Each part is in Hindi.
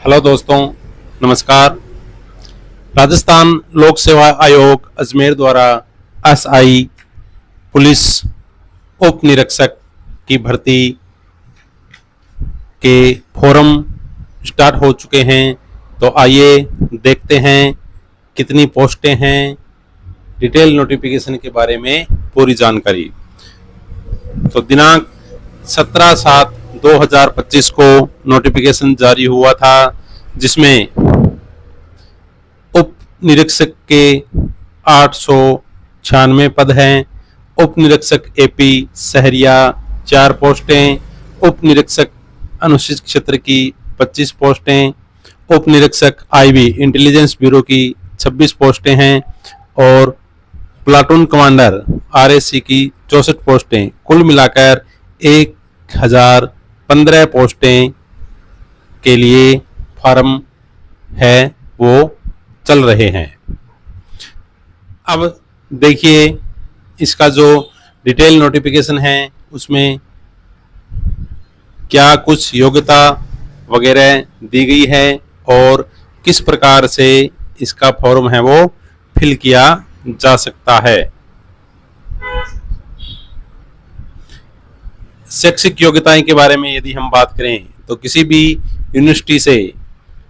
हेलो दोस्तों, नमस्कार। राजस्थान लोक सेवा आयोग अजमेर द्वारा एसआई पुलिस उप निरीक्षक की भर्ती के फॉर्म स्टार्ट हो चुके हैं। तो आइए देखते हैं कितनी पोस्टें हैं, डिटेल नोटिफिकेशन के बारे में पूरी जानकारी। तो दिनांक 17/7/2025 को नोटिफिकेशन जारी हुआ था, जिसमें उप निरीक्षक के 896 पद हैं। उप निरीक्षक एपी सहरिया 4 पोस्टें, उप निरीक्षक अनुसूचित क्षेत्र की 25 पोस्टें, उप निरीक्षक आईबी इंटेलिजेंस ब्यूरो की 26 पोस्टें हैं और प्लाटून कमांडर आरएससी की 64 पोस्टें। कुल मिलाकर 1015 पोस्टें के लिए फॉर्म है वो चल रहे हैं। अब देखिए इसका जो डिटेल नोटिफिकेशन है उसमें क्या कुछ योग्यता वगैरह दी गई है और किस प्रकार से इसका फॉर्म है वो फिल किया जा सकता है। शैक्षिक योग्यताएं के बारे में यदि हम बात करें तो किसी भी यूनिवर्सिटी से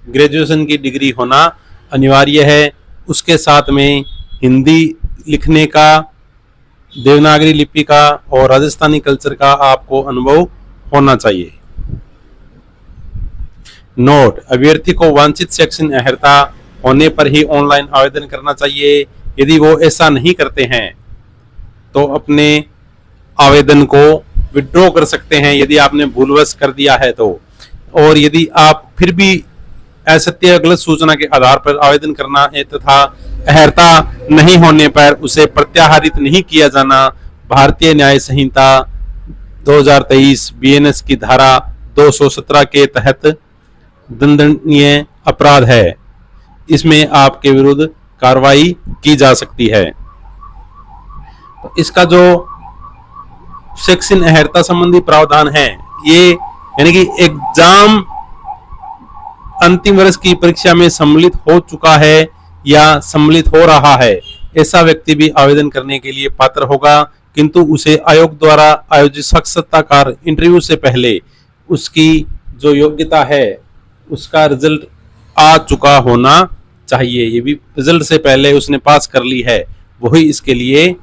ग्रेजुएशन की डिग्री होना अनिवार्य है। उसके साथ में हिंदी लिखने का, देवनागरी लिपि का और राजस्थानी कल्चर का आपको अनुभव होना चाहिए। नोट: अभ्यर्थी को वांछित शैक्षणिक अर्हता होने पर ही ऑनलाइन आवेदन करना चाहिए। यदि वो ऐसा नहीं करते हैं तो अपने आवेदन को विड्रॉ कर सकते हैं यदि आपने भूलवश कर दिया है तो। और यदि आप फिर भी असत्य गलत सूचना के आधार पर आवेदन करना है तथा अर्हता नहीं होने पर उसे प्रत्याहरित नहीं किया जाना भारतीय न्याय संहिता 2023 बीएनएस की धारा 217 के तहत दंडनीय अपराध है। इसमें आपके विरुद्ध कार्रवाई की जा सकती है। तो इसका जो शैक्षणिक अर्हता संबंधी प्रावधान है ये यानी कि एग्जाम अंतिम वर्ष की परीक्षा में सम्मिलित हो चुका है या सम्मिलित हो रहा है, ऐसा व्यक्ति भी आवेदन करने के लिए पात्र होगा, किंतु उसे आयोग द्वारा आयोजित साक्षात्कार इंटरव्यू से पहले उसकी जो योग्यता है उसका रिजल्ट आ चुका होना चाहिए। ये भी रिजल्ट से पहले उसने पास कर ली है, वही इसके लिए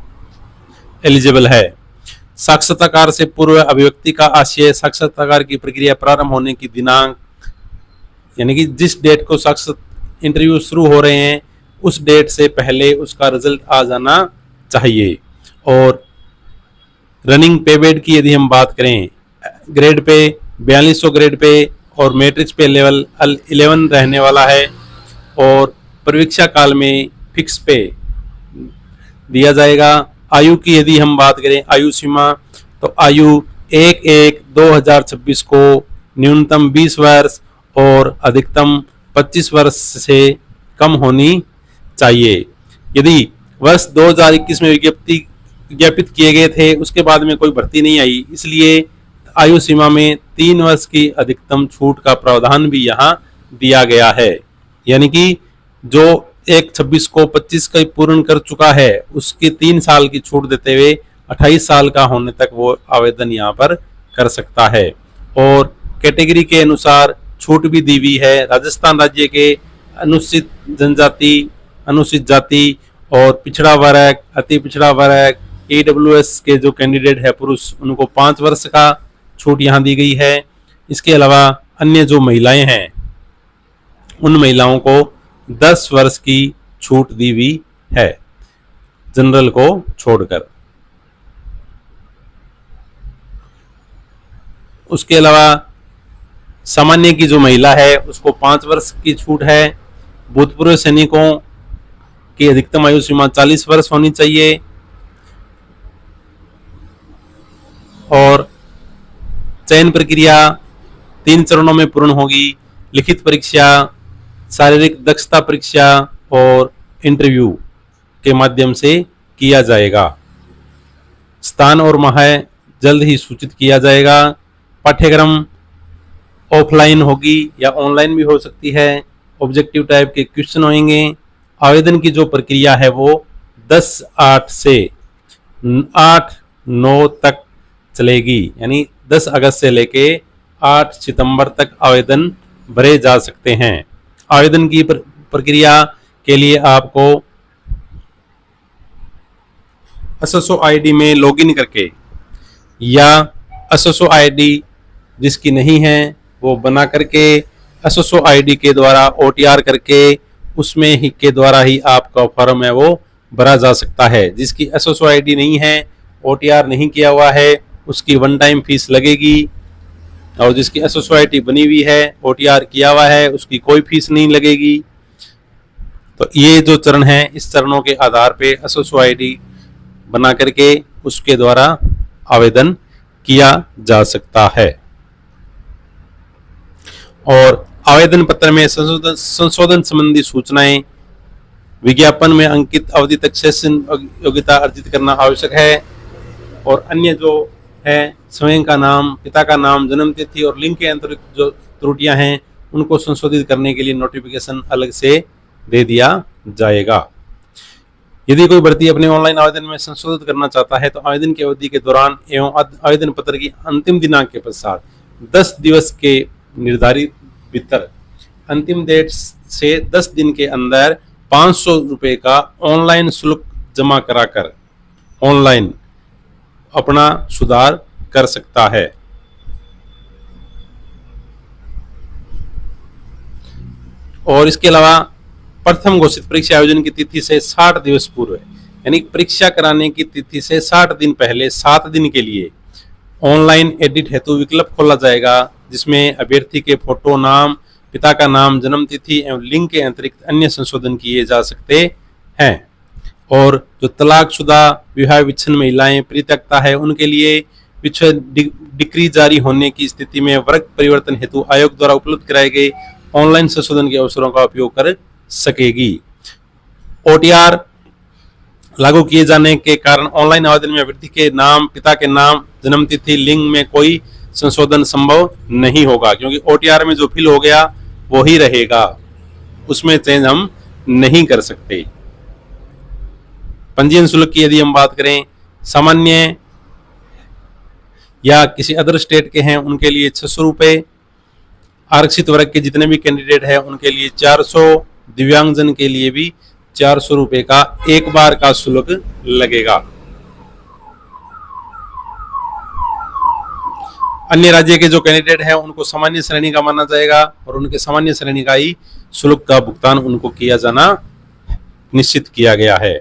एलिजिबल है। साक्षात्कार से पूर्व अभिव्यक्ति का आशय साक्षात्कार की प्रक्रिया प्रारंभ होने की दिनांक यानी कि जिस डेट को साक्षात इंटरव्यू शुरू हो रहे हैं उस डेट से पहले उसका रिजल्ट आ जाना चाहिए। और रनिंग पे बेड की यदि हम बात करें, ग्रेड पे 4200 ग्रेड पे और मैट्रिक्स पे लेवल 11 रहने वाला है और परीक्षा काल में फिक्स पे दिया जाएगा। आयु की यदि हम बात करें, आयु सीमा, तो आयु 1/1/2026 को न्यूनतम 20 वर्ष और अधिकतम 25 वर्ष से कम होनी चाहिए। यदि वर्ष 2021 में विज्ञापित किए गए थे उसके बाद में कोई भर्ती नहीं आई, इसलिए आयु सीमा में 3 वर्ष की अधिकतम छूट का प्रावधान भी यहाँ दिया गया है। यानी कि जो 1/26 को 25 का पूर्ण कर चुका है उसके 3 साल की छूट देते हुए 28 साल का होने तक वो आवेदन यहाँ पर कर सकता है। और कैटेगरी के अनुसार छूट भी दी हुई है। राजस्थान राज्य के अनुसूचित जनजाति, अनुसूचित जाति और पिछड़ा वर्ग, अति पिछड़ा वर्ग, ईडब्ल्यूएस के जो कैंडिडेट है पुरुष, उनको 5 वर्ष का छूट यहाँ दी गई है। इसके अलावा अन्य जो महिलाएं हैं उन महिलाओं को 10 वर्ष की छूट दी हुई है, जनरल को छोड़कर। उसके अलावा सामान्य की जो महिला है उसको 5 वर्ष की छूट है। भूतपूर्व सैनिकों की अधिकतम आयु सीमा 40 वर्ष होनी चाहिए और चयन प्रक्रिया 3 चरणों में पूर्ण होगी। लिखित परीक्षा, शारीरिक दक्षता परीक्षा और इंटरव्यू के माध्यम से किया जाएगा। स्थान और माह जल्द ही सूचित किया जाएगा। पाठ्यक्रम ऑफलाइन होगी या ऑनलाइन भी हो सकती है। ऑब्जेक्टिव टाइप के क्वेश्चन होंगे। आवेदन की जो प्रक्रिया है वो 10/8 से 8/9 तक चलेगी, यानी 10 अगस्त से लेके 8 सितंबर तक आवेदन भरे जा सकते हैं। आवेदन की प्रक्रिया के लिए आपको एसएसओ आईडी में लॉगिन करके या एसएसओ आईडी जिसकी नहीं है वो बना करके एसएसओ आईडी के द्वारा ओटीआर करके उसमें ही के द्वारा ही आपका फॉर्म है वो भरा जा सकता है। जिसकी एसएसओ आईडी नहीं है, ओटीआर नहीं किया हुआ है, उसकी वन टाइम फीस लगेगी, और जिसकी एसएसओ आईडी बनी हुई है, ओटीआर किया हुआ है, उसकी कोई फीस नहीं लगेगी। तो ये जो चरण है, इस चरणों के आधार पे एसएसओ आईडी बना करके उसके द्वारा आवेदन किया जा सकता है। और आवेदन पत्र में संशोधन संबंधी सूचनाएं, विज्ञापन में अंकित अवधि तक सेशन योग्यता अर्जित करना आवश्यक है। और अन्य जो है स्वयं का नाम, पिता का नाम, जन्म तिथि और लिंग के अंतरिक्त जो त्रुटियां हैं उनको संशोधित करने के लिए नोटिफिकेशन अलग से दे दिया जाएगा। यदि कोई भर्ती अपने ऑनलाइन आवेदन में संशोधित करना चाहता है तो आवेदन की अवधि के दौरान एवं आवेदन पत्र की अंतिम दिनांक के पश्चात 10 दिवस के निर्धारित भीतर अंतिम डेट से 10 दिन के अंदर 500 रुपए का ऑनलाइन शुल्क जमा कराकर ऑनलाइन अपना सुधार कर सकता है। और इसके अलावा प्रथम घोषित परीक्षा आयोजन की तिथि से 60 दिवस पूर्व, यानी परीक्षा कराने की तिथि से 60 दिन पहले 7 दिन के लिए ऑनलाइन एडिट हेतु विकल्प खोला जाएगा, जिसमें अभ्यर्थी के फोटो, नाम, पिता का नाम, जन्म तिथि एवं लिंग के अतिरिक्त अन्य संशोधन किए जा सकते हैं। और जो तलाकशुदा, विवाह विच्छिन्न महिलाएं, परित्यक्ता है, उनके लिए विच्छेद डिक्री जारी होने की स्थिति में वर्ग परिवर्तन हेतु आयोग द्वारा उपलब्ध कराए गए ऑनलाइन संशोधन के अवसरों का उपयोग कर सकेगी। ओटीआर लागू किए जाने के कारण ऑनलाइन आवेदन में अभ्यर्थी के नाम, पिता के नाम, जन्म तिथि, लिंग में कोई संशोधन संभव नहीं होगा, क्योंकि ओटीआर में जो फिल हो गया वो ही रहेगा, उसमें चेंज हम नहीं कर सकते। पंजीयन शुल्क की यदि हम बात करें, सामान्य या किसी अदर स्टेट के हैं उनके लिए 600 रुपये, आरक्षित वर्ग के जितने भी कैंडिडेट हैं उनके लिए 400, दिव्यांगजन के लिए भी 400 रुपये का एक बार का शुल्क लगेगा। अन्य राज्य के जो कैंडिडेट हैं उनको सामान्य श्रेणी का माना जाएगा और उनके सामान्य श्रेणी का ही शुल्क का भुगतान उनको किया जाना निश्चित किया गया है।